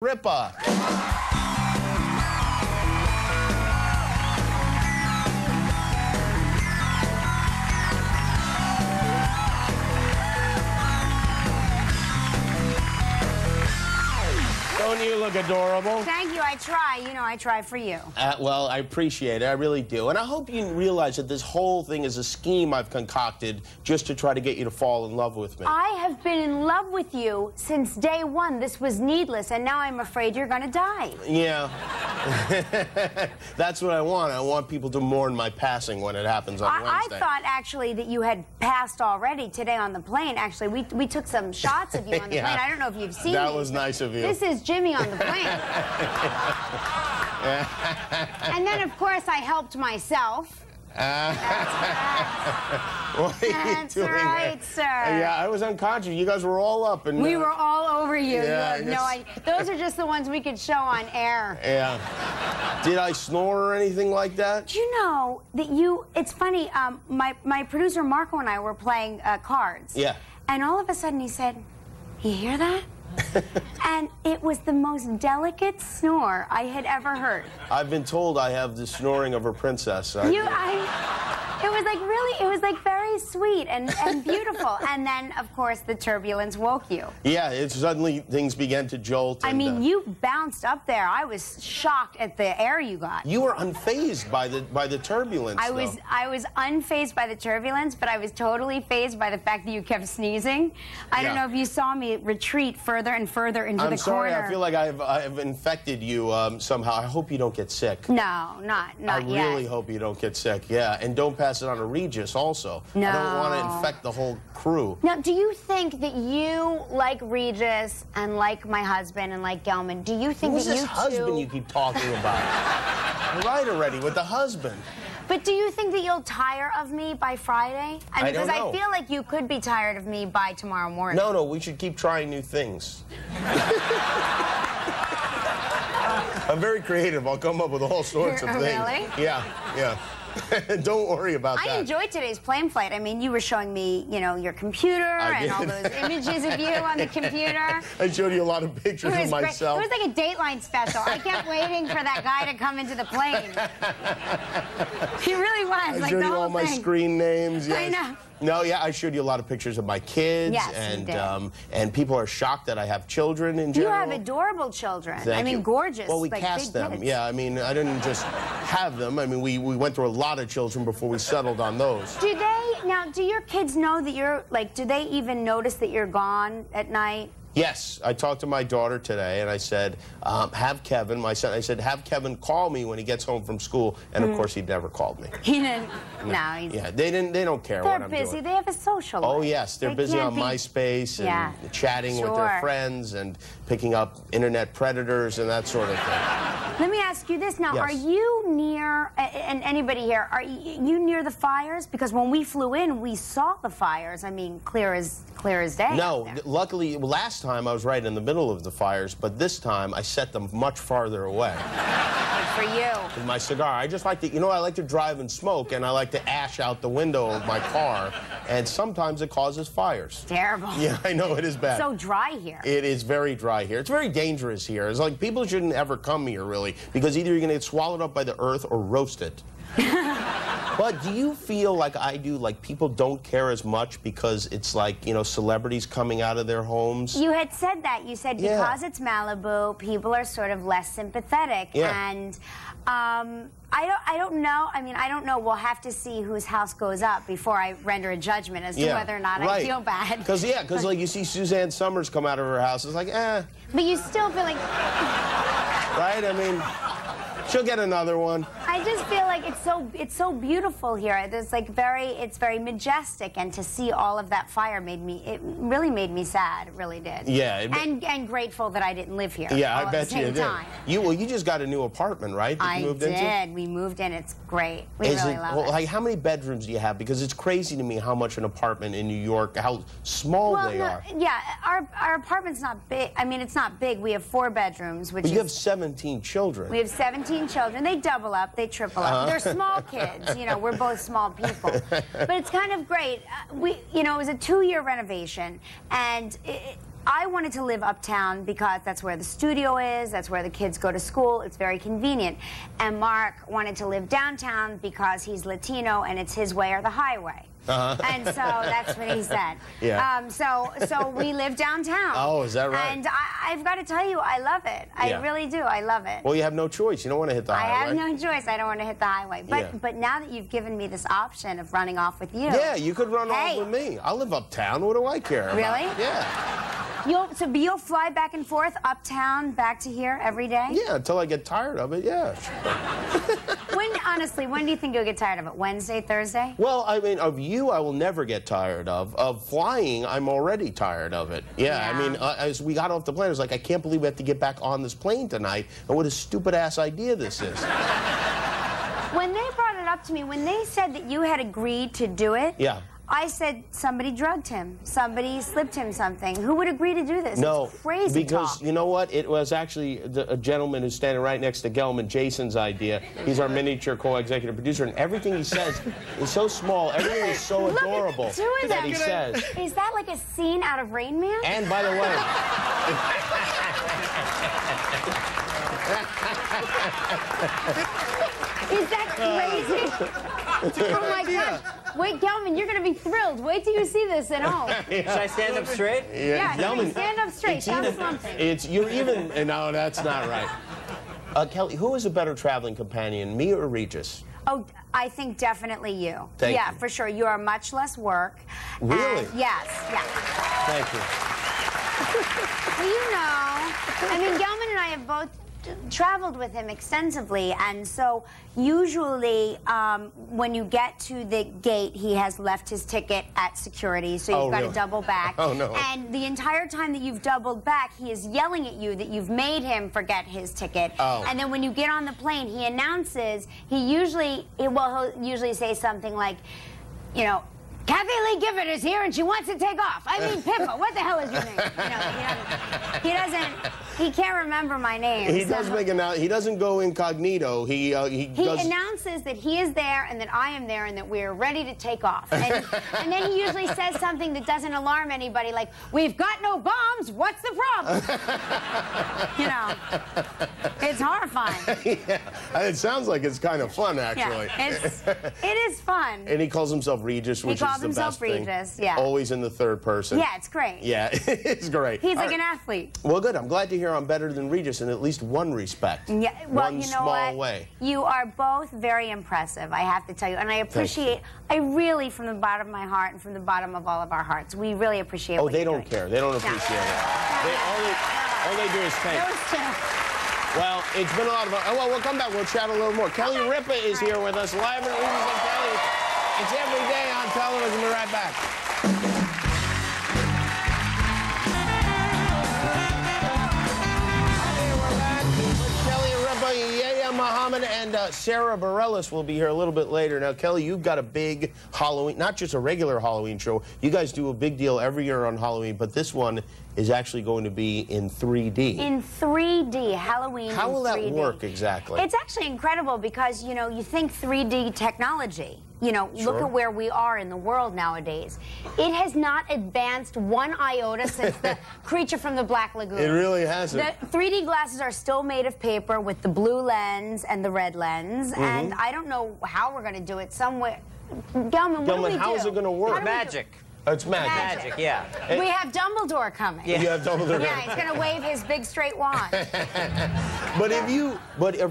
Ripa. Don't you look adorable? Thank you. I try. You know, I try for you. Well, I appreciate it. I really do. And I hope you realize that this whole thing is a scheme I've concocted just to try to get you to fall in love with me. I have been in love with you since day one. This was needless, and now I'm afraid you're going to die. Yeah. That's what I want. I want people to mourn my passing when it happens on Wednesday. I thought, actually, that you had passed already today on the plane. Actually, we took some shots of you on the Yeah. plane. I don't know if you've seen That these. was nice of you. This is Jimmy on the plane. And then, of course, I helped myself. What are That's you doing right, there? sir. Yeah, I was unconscious. You guys were all up. And We were all over you. Yeah, You have no idea. Those are just the ones we could show on air. Yeah. Did I snore or anything like that? Do you know that it's funny, my producer Marco and I were playing cards. Yeah. And all of a sudden he said, "You hear that?" And it was the most delicate snore I had ever heard. I've been told I have the snoring of a princess. It was like really, it was like very sweet and beautiful. And then, of course, the turbulence woke you. Yeah, suddenly things began to jolt. I mean, you bounced up there. I was shocked at the air you got. You were unfazed by the turbulence. I was unfazed by the turbulence, but I was totally fazed by the fact that you kept sneezing. I don't know if you saw me retreat further and further into the corner. I'm sorry. I feel like I've infected you somehow. I hope you don't get sick. No, not yet. I really hope you don't get sick. Yeah, and don't pass it on to Regis also. No. I don't want to infect the whole crew. Now, do you think that you, like Regis and like my husband and like Gelman, do you think Who's that this you husband you keep talking about? All right already with the husband. But do you think that you'll tire of me by Friday? I mean, because I feel like you could be tired of me by tomorrow morning. No, we should keep trying new things. I'm very creative. I'll come up with all sorts of things. Really? Yeah. Don't worry about that. I enjoyed today's plane flight. I mean, you were showing me, you know, your computer and all those images of you on the computer. I showed you a lot of pictures of myself. It was like a Dateline special. I kept waiting for that guy to come into the plane. He really was. I showed you all my screen names. Yes. I know. No, yeah, I showed you a lot of pictures of my kids. Yes, and you did. And people are shocked that I have children in general. You have adorable children. Thank I mean, you. gorgeous. Well, we like cast big them. kids. Yeah, I mean, I didn't just have them. I mean, we went through a lot of children before we settled on those. Do your kids know that you're, like, do they even notice that you're gone at night? Yes, I talked to my daughter today, and I said, have Kevin, my son, I said, have Kevin call me when he gets home from school, and of course he never called me. He didn't? No, he's... Yeah, they don't care what I'm doing. They're busy. They have a social life. Oh, yes, they're busy on MySpace and chatting with their friends and picking up internet predators and that sort of thing. Let me ask you this now. Yes. Are you near, and anybody here, are you near the fires? Because when we flew in, we saw the fires. I mean, clear as day. No, luckily, last time I was right in the middle of the fires, but this time I set them much farther away. Good for you. With my cigar. I just like to, you know, I like to drive and smoke, and I like to ash out the window of my car, and sometimes it causes fires. Terrible. Yeah, I know, it is bad. So dry here. It is very dry here. It's very dangerous here. It's like people shouldn't ever come here, really, because either you're going to get swallowed up by the earth or roasted. But do you feel like I do, like people don't care as much because it's like, you know, celebrities coming out of their homes? You had said that. You said because it's Malibu, people are sort of less sympathetic. Yeah. And I don't know. I mean, I don't know. We'll have to see whose house goes up before I render a judgment as to whether or not I feel bad. Because like you see Suzanne Summers come out of her house, it's like, eh. But you still feel like... Right? I mean... She'll get another one. I just feel like it's so beautiful here. There's like it's very majestic, and to see all of that fire really made me sad. It really did. Yeah. And grateful that I didn't live here. Yeah, all I bet you did. Time. You just got a new apartment, right? That you moved into? I did. We moved in. It's great. We really love it. Like, how many bedrooms do you have? Because it's crazy to me how much an apartment in New York, how small they are. Yeah, our apartment's not big. I mean, it's not big. We have 4 bedrooms, which But you have 17 children. We have 17 children. They double up. They triple up. They're small kids. You know, we're both small people. But it's kind of great. You know, it was a 2-year renovation, and I wanted to live uptown because that's where the studio is, that's where the kids go to school, it's very convenient. And Mark wanted to live downtown because he's Latino and it's his way or the highway. And so that's what he said. Yeah. So we live downtown. Oh, is that right? And I've got to tell you, I love it. I really do. I love it. Well, you have no choice. You don't want to hit the highway. I have no choice. I don't want to hit the highway. But now that you've given me this option of running off with you. Yeah, you could run off with me. I live uptown. What do I care about? Really? Yeah. You'll fly back and forth uptown, back to here every day? Yeah, until I get tired of it, yeah. Honestly, when do you think you'll get tired of it? Wednesday, Thursday? Well, I mean, of you, I will never get tired of. Of flying, I'm already tired of it. Yeah. I mean, as we got off the plane, I was like, I can't believe we have to get back on this plane tonight, and what a stupid-ass idea this is. When they brought it up to me, when they said that you had agreed to do it, I said somebody drugged him, somebody slipped him something. Who would agree to do this? No, it's crazy because talk. You know what? It was actually a gentleman who's standing right next to Gelman, Jason's idea. He's our miniature co-executive producer, and everything he says is so small. Everything is so adorable that he says. Is that like a scene out of Rain Man? And by the way. Is that crazy? Oh my God. Wait, Gelman, you're going to be thrilled. Wait till you see this at home. Should I stand up straight? Yeah, Gelman, stand up straight. That's something. You're even. No, that's not right. Kelly, who is a better traveling companion, me or Regis? Oh, I think definitely you. Thank you. Yeah, for sure. You are much less work. Really? Yes. Yeah. Thank you. Well, you know, I mean, Gelman and I have both traveled with him extensively, and so usually when you get to the gate, he has left his ticket at security, so you've got to double back. Oh, no. And the entire time that you've doubled back, he is yelling at you that you've made him forget his ticket. Oh. And then when you get on the plane, he announces, he'll usually say something like, you know, Kathy Lee Gifford is here and she wants to take off. I mean, Pippa, what the hell is your name? You know, he can't remember my name. He does make he doesn't go incognito. He announces that he is there and that I am there and that we're ready to take off. And then he usually says something that doesn't alarm anybody, like, we've got no bombs, what's the problem? You know, it's horrifying. Yeah, it sounds like it's kind of fun, actually. Yeah, it is fun. And he calls himself Regis, which is the best thing. Regis, yeah. Always in the third person. Yeah, it's great. Yeah, it's great. He's like an athlete. Well, good. I'm glad to hear I'm better than Regis in at least one respect. Yeah, well, one you know small way. You are both very impressive, I have to tell you. And I appreciate, I really, from the bottom of my heart and from the bottom of all of our hearts, we really appreciate what they you're don't doing. care. They don't appreciate it. All they do is take. Well, it's been a lot of fun. Oh, well, we'll come back. We'll chat a little more. Kelly Ripa is here with us, live at Regis and Kelly. It's every day on television. We'll be right back. Muhammad and Sarah Bareilles will be here a little bit later. Now, Kelly, you've got a big Halloween, not just a regular Halloween show. You guys do a big deal every year on Halloween, but this one is actually going to be in 3D. In 3D, Halloween. How will in 3D. That work exactly? It's actually incredible because, you know, you think 3D technology. You know, look at where we are in the world nowadays. It has not advanced one iota since the creature from the Black Lagoon. It really hasn't. The 3D glasses are still made of paper with the blue lens and the red lens, and I don't know how we're going to do it. Somewhere, Gelman, what do we do? How is it going to work? Magic. It's magic. Magic, yeah. We have Dumbledore coming. Yeah. You have Dumbledore. Yeah, he's going to wave his big straight wand. But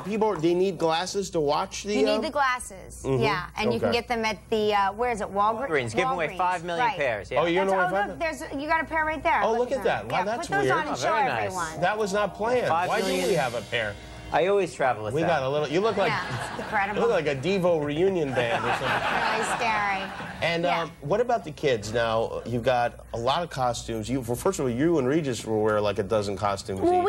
people, they need glasses to watch the... You need the glasses, yeah. And you can get them at the, where is it, Walgreens? Give away 5 million pairs, yeah. Oh, you're going to look, you got a pair right there. Oh, look at that. Wow, that's weird. Put those on and show everyone. That was not planned. Why do we have a pair? I always travel with that. We got a little... You look like... Yeah, it's incredible. You look like a Devo reunion band or something. Really scary. And what about the kids? Now, you've got a lot of costumes. First of all, you and Regis will wear like a dozen costumes Well, each.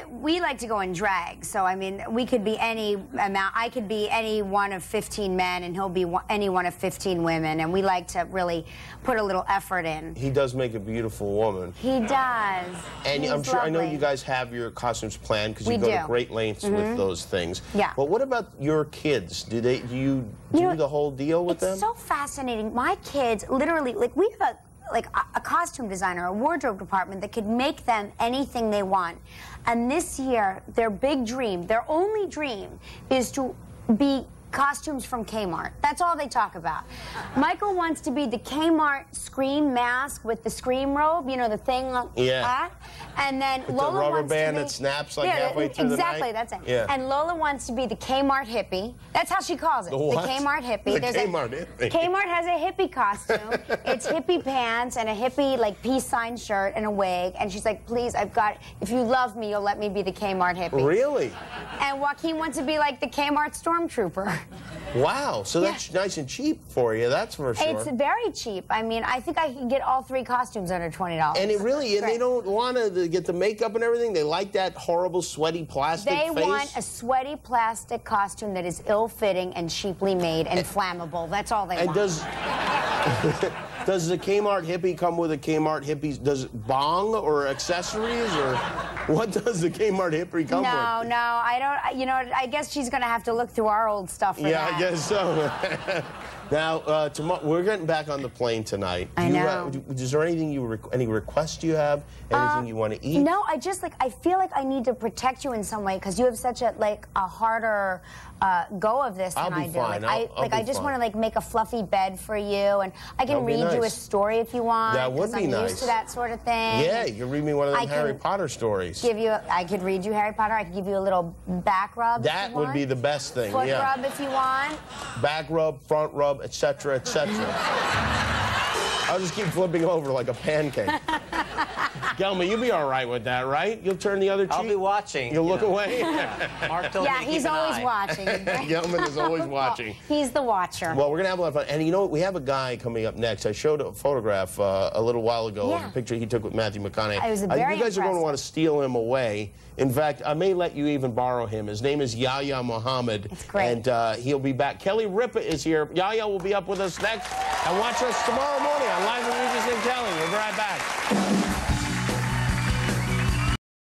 we like to go in drag. So, I mean, we could be any amount. I could be any one of 15 men, and he'll be any one of 15 women. And we like to really put a little effort in. He does make a beautiful woman. He does. And I'm sure, I know you guys have your costumes planned because you go to great lengths with those things. Yeah. But what about your kids? Do you do the whole deal with them? It's so fascinating. My kids, literally, like, we have like a costume designer, a wardrobe department that could make them anything they want. And this year, their big dream, their only dream, is to be costumes from Kmart. That's all they talk about. Michael wants to be the Kmart Scream mask with the Scream robe, you know, the thing. Yeah. And then with Lola the rubber wants band to be, that snaps like halfway through exactly, the night. that's it. Yeah. And Lola wants to be the Kmart hippie. That's how she calls it. The what? The Kmart hippie. The Kmart hippie. Kmart has a hippie costume. It's hippie pants and a hippie like peace sign shirt and a wig. And she's like, please, if you love me, you'll let me be the Kmart hippie. Really? And Joaquin wants to be like the Kmart stormtrooper. Wow, so that's nice and cheap for you, that's for sure. It's very cheap. I mean, I think I can get all 3 costumes under $20. And it really, and they don't want to get the makeup and everything. They like that horrible, sweaty plastic face. They want a sweaty plastic costume that is ill-fitting and cheaply made and flammable. That's all they want. And does the Kmart hippie come with a Kmart hippie? Does it bong or accessories, or what does the Kmart hippie come with? No, I don't. You know, I guess she's going to have to look through our old stuff for that. Yeah, I guess so. Now, tomorrow we're getting back on the plane tonight. I know. Is there anything any requests you have? Anything you want to eat? No, I feel like I need to protect you in some way because you have such a harder go of this than I do. Fine. I just want to make a fluffy bed for you, and I can read you a story if you want. That would be nice. I'm used to that sort of thing. Yeah, you can read me one of them Harry Potter stories. I could read you Harry Potter. I could give you a little back rub. That would be the best thing. Foot rub if you want. Back rub, front rub, etc., etc. I'll just keep flipping over like a pancake. Gelman, you'll be all right with that, right? You'll turn the other cheek? I'll be watching. You'll look away? Mark told me to he's keep an always eye. watching. Gelman is always watching. He's the watcher. Well, we're going to have a lot of fun. And you know what? We have a guy coming up next. I showed a photograph a little while ago of a picture he took with Matthew McConaughey. I was very You guys are going to want to steal him away. In fact, I may let you even borrow him. His name is Yahya Muhammad. It's great. And he'll be back. Kelly Ripa is here. Yahya will be up with us next. And watch us tomorrow morning on Live with Regis and Kelly. We're right